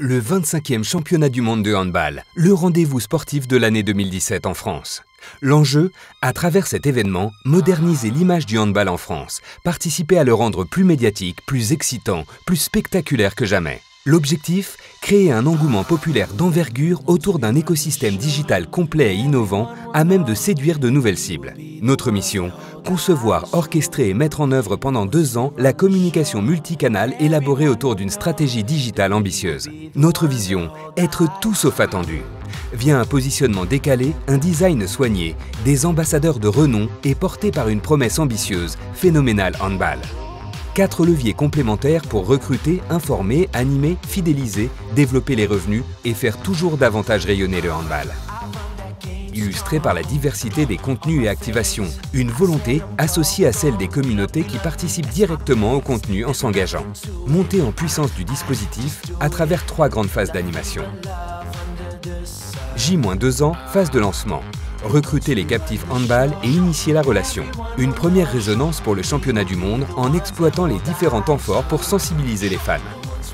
Le 25e championnat du monde de handball, le rendez-vous sportif de l'année 2017 en France. L'enjeu, à travers cet événement, moderniser l'image du handball en France, participer à le rendre plus médiatique, plus excitant, plus spectaculaire que jamais. L'objectif, créer un engouement populaire d'envergure autour d'un écosystème digital complet et innovant à même de séduire de nouvelles cibles. Notre mission, concevoir, orchestrer et mettre en œuvre pendant 2 ans la communication multicanale élaborée autour d'une stratégie digitale ambitieuse. Notre vision, être tout sauf attendu. Via un positionnement décalé, un design soigné, des ambassadeurs de renom et portés par une promesse ambitieuse, Phénoménal Handball. 4 leviers complémentaires pour recruter, informer, animer, fidéliser, développer les revenus et faire toujours davantage rayonner le handball. Illustré par la diversité des contenus et activations, une volonté associée à celle des communautés qui participent directement au contenu en s'engageant. Montée en puissance du dispositif à travers 3 grandes phases d'animation. J-2 ans, phase de lancement. Recruter les captifs handball et initier la relation. Une première résonance pour le championnat du monde en exploitant les différents temps forts pour sensibiliser les fans.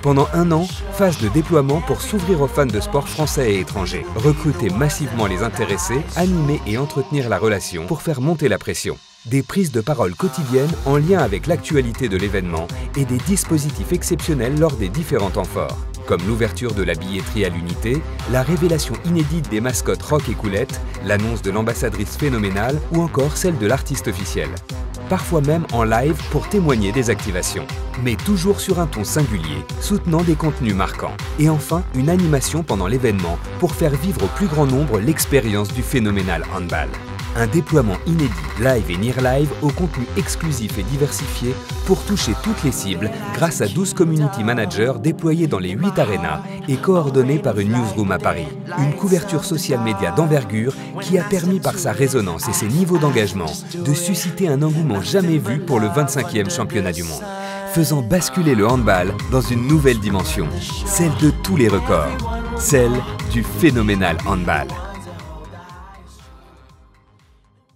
Pendant 1 an, phase de déploiement pour s'ouvrir aux fans de sport français et étrangers. Recruter massivement les intéressés, animer et entretenir la relation pour faire monter la pression. Des prises de parole quotidiennes en lien avec l'actualité de l'événement et des dispositifs exceptionnels lors des différents temps forts, comme l'ouverture de la billetterie à l'unité, la révélation inédite des mascottes Rock et Coulette, l'annonce de l'ambassadrice Phénoménal ou encore celle de l'artiste officiel. Parfois même en live pour témoigner des activations. Mais toujours sur un ton singulier, soutenant des contenus marquants. Et enfin, une animation pendant l'événement pour faire vivre au plus grand nombre l'expérience du Phénoménal Handball. Un déploiement inédit, live et near live, au contenu exclusif et diversifié pour toucher toutes les cibles grâce à 12 community managers déployés dans les 8 arénas et coordonnés par une newsroom à Paris. Une couverture social média d'envergure qui a permis par sa résonance et ses niveaux d'engagement de susciter un engouement jamais vu pour le 25e championnat du monde, faisant basculer le handball dans une nouvelle dimension, celle de tous les records, celle du Phénoménal Handball.